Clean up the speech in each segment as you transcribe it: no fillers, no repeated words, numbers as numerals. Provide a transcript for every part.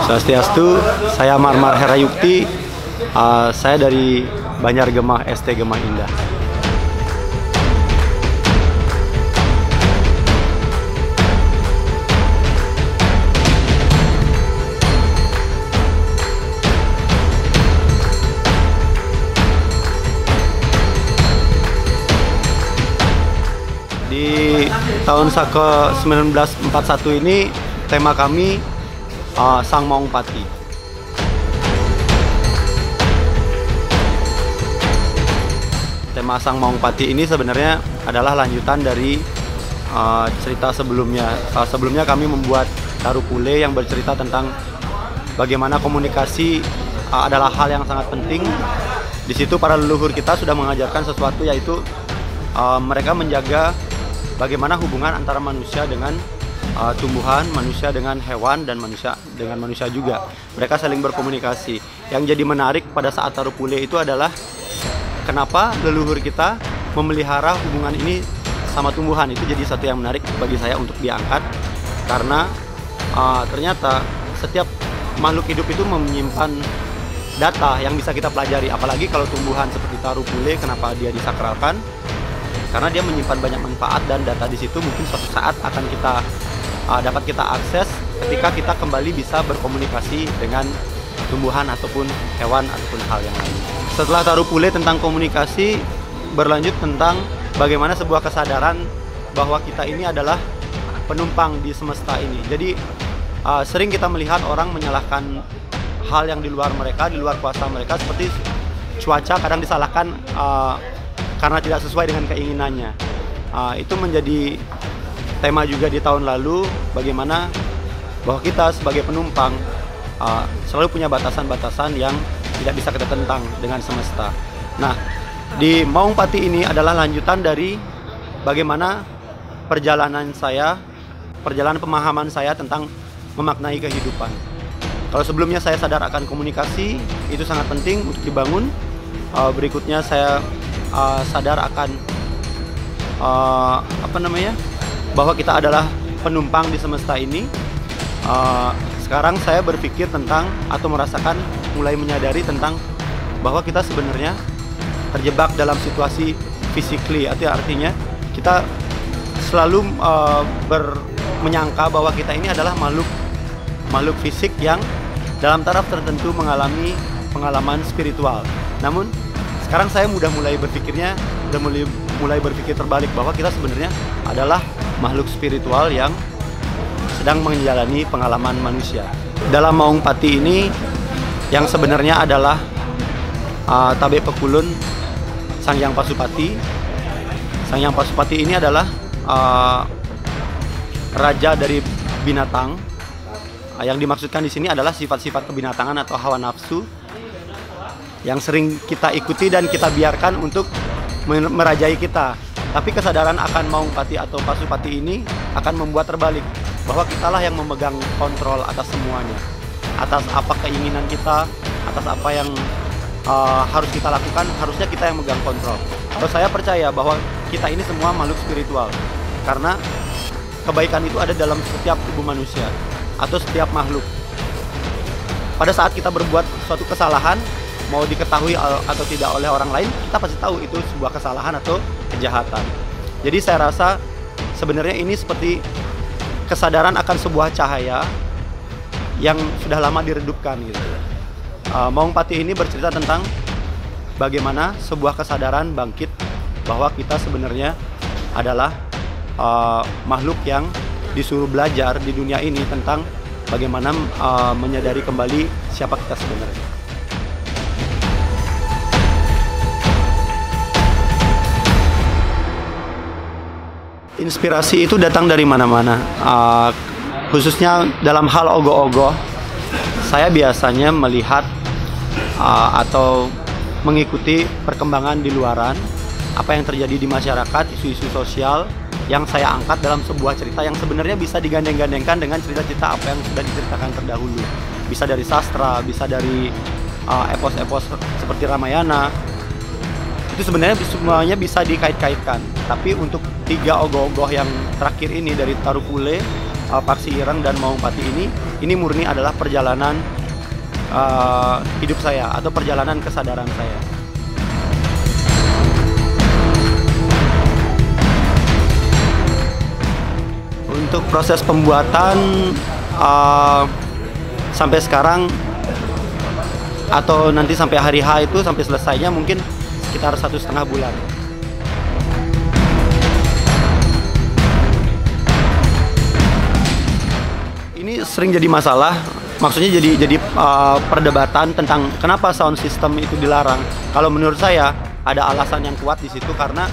Swastiastu, saya Marmar Herayukti, saya dari Banjar Gemah ST Gemah Indah. Di tahun Saka 1941 ini tema kami Sang Maung Pati. Tema Sang Maung Pati ini sebenarnya adalah lanjutan dari cerita sebelumnya. Sebelumnya kami membuat Tarupule yang bercerita tentang bagaimana komunikasi adalah hal yang sangat penting. Di situ para leluhur kita sudah mengajarkan sesuatu, yaitu mereka menjaga bagaimana hubungan antara manusia dengan tumbuhan, manusia dengan hewan, dan manusia dengan manusia juga. Mereka saling berkomunikasi. Yang jadi menarik pada saat Tarupule itu adalah kenapa leluhur kita memelihara hubungan ini sama tumbuhan. Itu jadi satu yang menarik bagi saya untuk diangkat, karena ternyata setiap makhluk hidup itu menyimpan data yang bisa kita pelajari. Apalagi kalau tumbuhan seperti Tarupule, kenapa dia disakralkan? Karena dia menyimpan banyak manfaat, dan data di situ mungkin suatu saat akan dapat kita akses ketika kita kembali bisa berkomunikasi dengan tumbuhan ataupun hewan ataupun hal yang lain. Setelah Tarupule tentang komunikasi, berlanjut tentang bagaimana sebuah kesadaran bahwa kita ini adalah penumpang di semesta ini. Jadi sering kita melihat orang menyalahkan hal yang di luar mereka, di luar kuasa mereka, seperti cuaca kadang disalahkan karena tidak sesuai dengan keinginannya. Itu menjadi tema juga di tahun lalu, bagaimana bahwa kita sebagai penumpang selalu punya batasan-batasan yang tidak bisa kita tentang dengan semesta. Nah, di Maung Pati ini adalah lanjutan dari bagaimana perjalanan pemahaman saya tentang memaknai kehidupan. Kalau sebelumnya saya sadar akan komunikasi, itu sangat penting untuk dibangun. Berikutnya saya sadar akan bahwa kita adalah penumpang di semesta ini. Sekarang saya berpikir tentang atau merasakan, mulai menyadari tentang bahwa kita sebenarnya terjebak dalam situasi physically, artinya kita selalu menyangka bahwa kita ini adalah makhluk fisik yang dalam taraf tertentu mengalami pengalaman spiritual. Namun sekarang saya mulai berpikir terbalik, bahwa kita sebenarnya adalah makhluk spiritual yang sedang menjalani pengalaman manusia. Dalam Maung Pati ini yang sebenarnya adalah Tabe Pekulun Sang Hyang Pasupati. Sang Hyang Pasupati ini adalah raja dari binatang. Yang dimaksudkan di sini adalah sifat-sifat kebinatangan atau hawa nafsu yang sering kita ikuti dan kita biarkan untuk merajai kita. Tapi kesadaran akan Maung Pati atau Pasupati ini akan membuat terbalik, bahwa kitalah yang memegang kontrol atas semuanya, atas apa keinginan kita, atas apa yang harus kita lakukan, harusnya kita yang megang kontrol. Kalau saya percaya bahwa kita ini semua makhluk spiritual, karena kebaikan itu ada dalam setiap tubuh manusia atau setiap makhluk. Pada saat kita berbuat suatu kesalahan, mau diketahui atau tidak oleh orang lain, kita pasti tahu itu sebuah kesalahan atau kejahatan. Jadi saya rasa sebenarnya ini seperti kesadaran akan sebuah cahaya yang sudah lama diredupkan gitu. Maung Pati ini bercerita tentang bagaimana sebuah kesadaran bangkit bahwa kita sebenarnya adalah makhluk yang disuruh belajar di dunia ini tentang bagaimana menyadari kembali siapa kita sebenarnya. Inspirasi itu datang dari mana-mana, khususnya dalam hal ogoh-ogoh. Saya biasanya melihat atau mengikuti perkembangan di luaran, apa yang terjadi di masyarakat, isu-isu sosial yang saya angkat dalam sebuah cerita yang sebenarnya bisa digandeng-gandengkan dengan cerita-cerita apa yang sudah diceritakan terdahulu. Bisa dari sastra, bisa dari epos-epos seperti Ramayana. Itu sebenarnya semuanya bisa dikait-kaitkan. Tapi untuk 3 ogoh-ogoh yang terakhir ini, dari Tarupule, Paksi Ireng, dan Maung Pati ini, ini murni adalah perjalanan hidup saya atau perjalanan kesadaran saya. Untuk proses pembuatan sampai sekarang atau nanti sampai hari H itu sampai selesainya mungkin sekitar 1,5 bulan. Ini sering jadi masalah, maksudnya jadi perdebatan tentang kenapa sound system itu dilarang. Kalau menurut saya ada alasan yang kuat di situ karena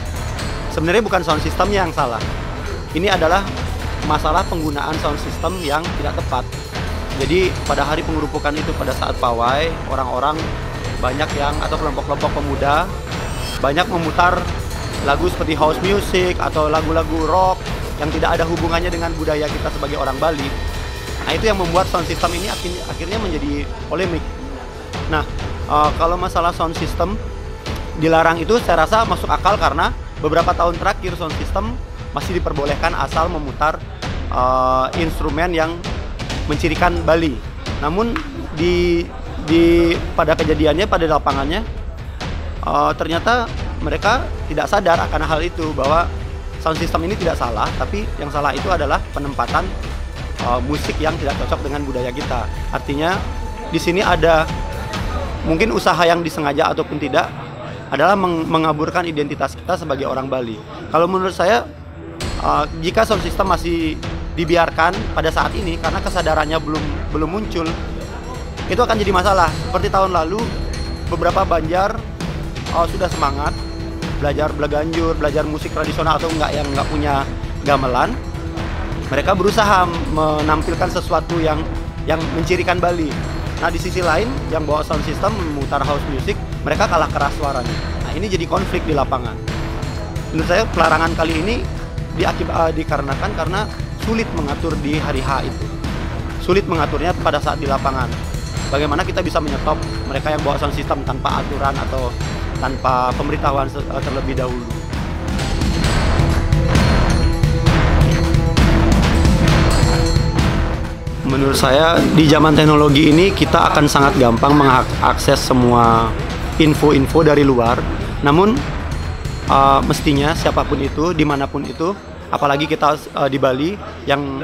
sebenarnya bukan sound systemnya yang salah. Ini adalah masalah penggunaan sound system yang tidak tepat. Jadi pada hari pengerupukan itu, pada saat pawai, orang-orang banyak yang atau kelompok-kelompok pemuda banyak memutar lagu seperti house music atau lagu-lagu rock yang tidak ada hubungannya dengan budaya kita sebagai orang Bali. Nah, itu yang membuat sound system ini akhirnya menjadi polemik. Nah, kalau masalah sound system dilarang itu saya rasa masuk akal karena beberapa tahun terakhir sound system masih diperbolehkan asal memutar instrumen yang mencirikan Bali. Namun pada kejadiannya, pada lapangannya ternyata mereka tidak sadar akan hal itu, bahwa sound system ini tidak salah, tapi yang salah itu adalah penempatan musik yang tidak cocok dengan budaya kita. Artinya di sini ada mungkin usaha yang disengaja ataupun tidak adalah mengaburkan identitas kita sebagai orang Bali. Kalau menurut saya jika sound system masih dibiarkan pada saat ini karena kesadarannya belum muncul, itu akan jadi masalah. Seperti tahun lalu beberapa Banjar sudah semangat belajar belaganjur, belajar musik tradisional atau yang nggak punya gamelan, mereka berusaha menampilkan sesuatu yang mencirikan Bali. Nah, di sisi lain yang bawa sound system memutar house music, mereka kalah keras suaranya. Nah, ini jadi konflik di lapangan. Menurut saya pelarangan kali ini dikarenakan karena sulit mengatur di hari H itu. Sulit mengaturnya pada saat di lapangan. Bagaimana kita bisa menyetop mereka yang bawa sound system tanpa aturan atau tanpa pemberitahuan terlebih dahulu. Menurut saya di zaman teknologi ini kita akan sangat gampang mengakses semua info-info dari luar. Namun mestinya siapapun itu, dimanapun itu, apalagi kita di Bali yang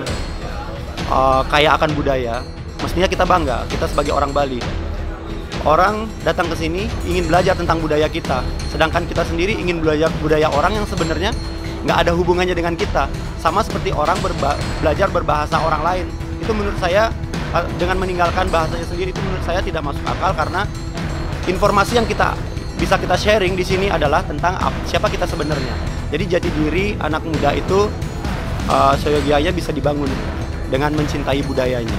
kaya akan budaya, mestinya kita bangga, kita sebagai orang Bali. Orang datang ke sini ingin belajar tentang budaya kita, sedangkan kita sendiri ingin belajar budaya orang yang sebenarnya nggak ada hubungannya dengan kita. Sama seperti orang belajar berbahasa orang lain. Itu menurut saya, dengan meninggalkan bahasanya sendiri, itu menurut saya tidak masuk akal karena informasi yang bisa kita sharing di sini adalah tentang siapa kita sebenarnya. Jadi jati diri anak muda itu seyogianya bisa dibangun dengan mencintai budayanya.